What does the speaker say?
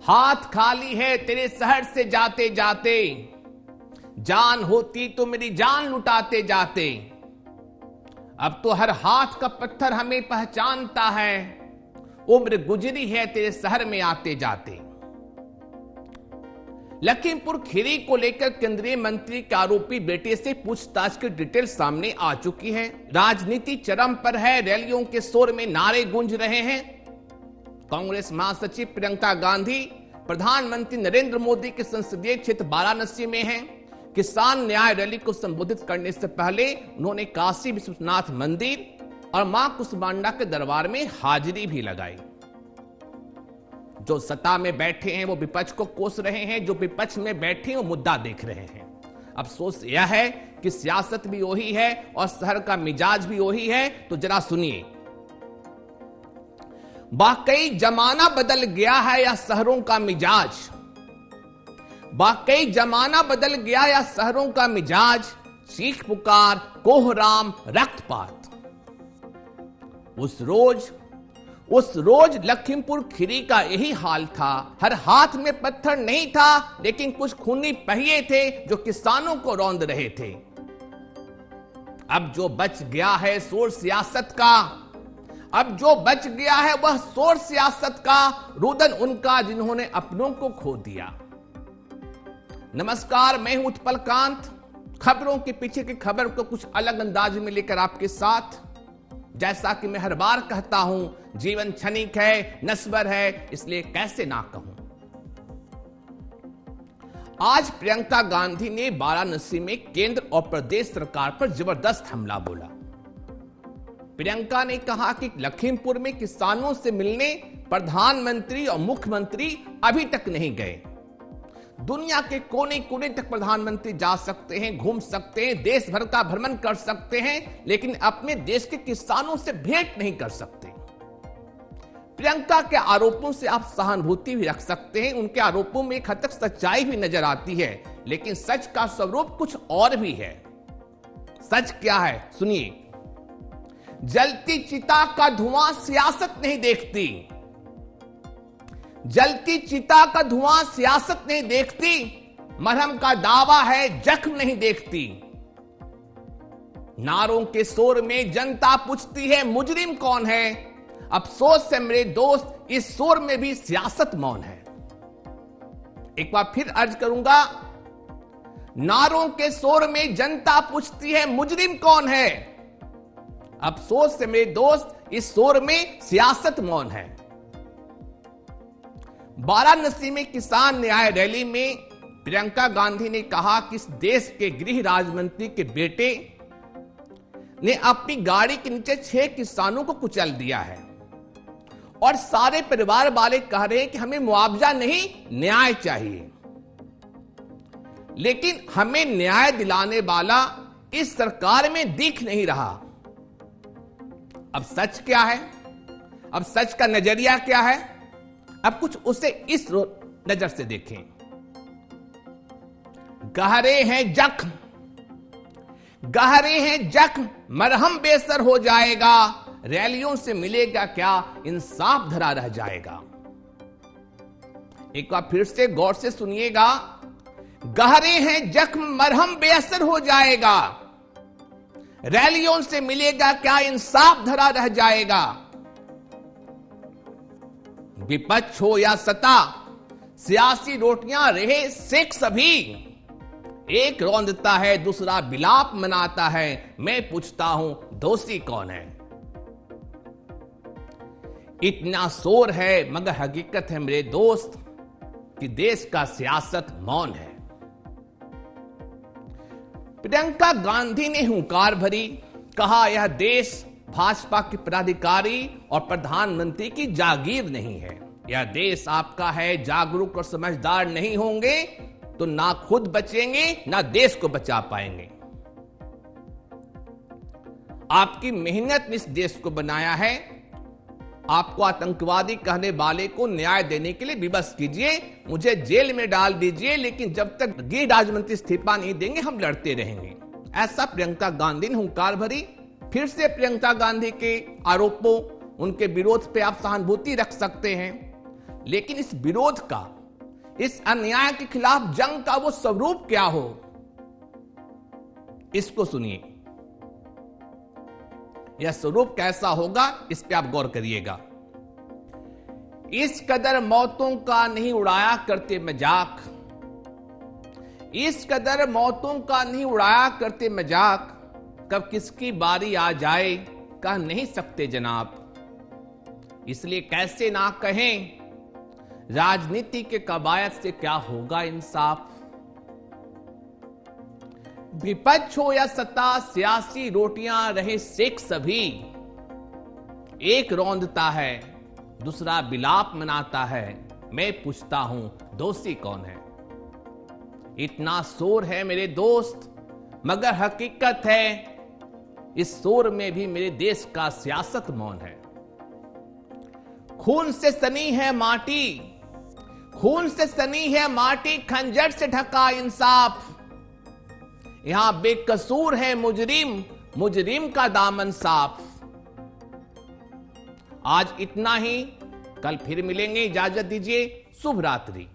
हाथ खाली है तेरे शहर से जाते जाते, जान होती तो मेरी जान लुटाते जाते। अब तो हर हाथ का पत्थर हमें पहचानता है, उम्र गुजरी है तेरे शहर में आते जाते। लखीमपुर खीरी को लेकर केंद्रीय मंत्री के आरोपी बेटे से पूछताछ की डिटेल सामने आ चुकी है। राजनीति चरम पर है, रैलियों के शोर में नारे गूंज रहे हैं। कांग्रेस महासचिव प्रियंका गांधी प्रधानमंत्री नरेंद्र मोदी के संसदीय क्षेत्र वाराणसी में हैं। किसान न्याय रैली को संबोधित करने से पहले उन्होंने काशी विश्वनाथ मंदिर और मां कुष्मांडा के दरबार में हाजिरी भी लगाई। जो सत्ता में बैठे हैं वो विपक्ष को कोस रहे हैं, जो विपक्ष में बैठे हैं वो मुद्दा देख रहे हैं। अफसोस यह है कि सियासत भी वही है और शहर का मिजाज भी वही है। तो जरा सुनिए, वाकई जमाना बदल गया है या शहरों का मिजाज? वाकई जमाना बदल गया या शहरों का मिजाज? चीख पुकार, कोहराम, रक्तपात। उस रोज लखीमपुर खीरी का यही हाल था। हर हाथ में पत्थर नहीं था, लेकिन कुछ खूनी पहिए थे जो किसानों को रौंद रहे थे। अब जो बच गया है शोर सियासत का, अब जो बच गया है वह शोर सियासत का, रुदन उनका जिन्होंने अपनों को खो दिया। नमस्कार, मैं हूं उत्पल कांत। खबरों के पीछे की खबर को कुछ अलग अंदाज में लेकर आपके साथ। जैसा कि मैं हर बार कहता हूं, जीवन क्षणिक है, नश्वर है, इसलिए कैसे ना कहूं। आज प्रियंका गांधी ने वाराणसी में केंद्र और प्रदेश सरकार पर जबरदस्त हमला बोला। प्रियंका ने कहा कि लखीमपुर में किसानों से मिलने प्रधानमंत्री और मुख्यमंत्री अभी तक नहीं गए। दुनिया के कोने कोने तक प्रधानमंत्री जा सकते हैं, घूम सकते हैं, देश भर का भ्रमण कर सकते हैं, लेकिन अपने देश के किसानों से भेंट नहीं कर सकते। प्रियंका के आरोपों से आप सहानुभूति भी रख सकते हैं, उनके आरोपों में एक हद तक सच्चाई भी नजर आती है, लेकिन सच का स्वरूप कुछ और भी है। सच क्या है सुनिए। जलती चिता का धुआं सियासत नहीं देखती। जलती चिता का धुआं सियासत नहीं देखती। मरहम का दावा है, जख्म नहीं देखती। नारों के शोर में जनता पूछती है मुजरिम कौन है। अफसोस है मेरे दोस्त, इस शोर में भी सियासत मौन है। एक बार फिर अर्ज करूंगा, नारों के शोर में जनता पूछती है मुजरिम कौन है। अफसोस है मेरे दोस्त, इस शोर में सियासत मौन है। वाराणसी में किसान न्याय रैली में प्रियंका गांधी ने कहा कि इस देश के गृह राज्य मंत्री के बेटे ने अपनी गाड़ी के नीचे 6 किसानों को कुचल दिया है और सारे परिवार वाले कह रहे हैं कि हमें मुआवजा नहीं, न्याय चाहिए। लेकिन हमें न्याय दिलाने वाला इस सरकार में दिख नहीं रहा। अब सच क्या है? अब सच का नजरिया क्या है? अब कुछ उसे इस नजर से देखें। गहरे हैं जख्म, गहरे हैं जख्म, मरहम बेसर हो जाएगा। रैलियों से मिलेगा क्या, इंसाफ धरा रह जाएगा। एक बार फिर से गौर से सुनिएगा। गहरे हैं जख्म, मरहम बेअसर हो जाएगा। रैलियों से मिलेगा क्या, इंसाफ धरा रह जाएगा। विपक्ष हो या सत्ता, सियासी रोटियां रहे सेक सभी। एक रौंदता है, दूसरा विलाप मनाता है। मैं पूछता हूं दोषी कौन है। इतना शोर है, मगर हकीकत है मेरे दोस्त कि देश का सियासत मौन है। प्रियंका गांधी ने हुंकार भरी, कहा यह देश भाजपा के पदाधिकारी और प्रधानमंत्री की जागीर नहीं है। यह देश आपका है। जागरूक और समझदार नहीं होंगे तो ना खुद बचेंगे ना देश को बचा पाएंगे। आपकी मेहनत ने इस देश को बनाया है। आपको आतंकवादी कहने वाले को न्याय देने के लिए विवश कीजिए, मुझे जेल में डाल दीजिए, लेकिन जब तक गृह राज्य मंत्री इस्तीफा नहीं देंगे हम लड़ते रहेंगे। ऐसा प्रियंका गांधी ने हुंकार भरी। फिर से प्रियंका गांधी के आरोपों, उनके विरोध पे आप सहानुभूति रख सकते हैं। लेकिन इस विरोध का, इस अन्याय के खिलाफ जंग का वो स्वरूप क्या हो, इसको सुनिए। यह स्वरूप कैसा होगा, इस पे आप गौर करिएगा। इस कदर मौतों का नहीं उड़ाया करते मजाक, इस कदर मौतों का नहीं उड़ाया करते मजाक, कब किसकी बारी आ जाए कह नहीं सकते जनाब। इसलिए कैसे ना कहें, राजनीति के कवायद से क्या होगा इंसाफ। विपक्ष हो या सत्ता, सियासी रोटियां रहे सेक सभी, एक रौंदता है दूसरा बिलाप मनाता है, मैं पूछता हूं दोषी कौन है। इतना शोर है मेरे दोस्त, मगर हकीकत है इस शोर में भी मेरे देश का सियासत मौन है। खून से सनी है माटी, खून से सनी है माटी, खंजर से ढका इंसाफ। यहां बेकसूर है मुजरिम, मुजरिम का दामन साफ। आज इतना ही, कल फिर मिलेंगे, इजाजत दीजिए, शुभ रात्रि।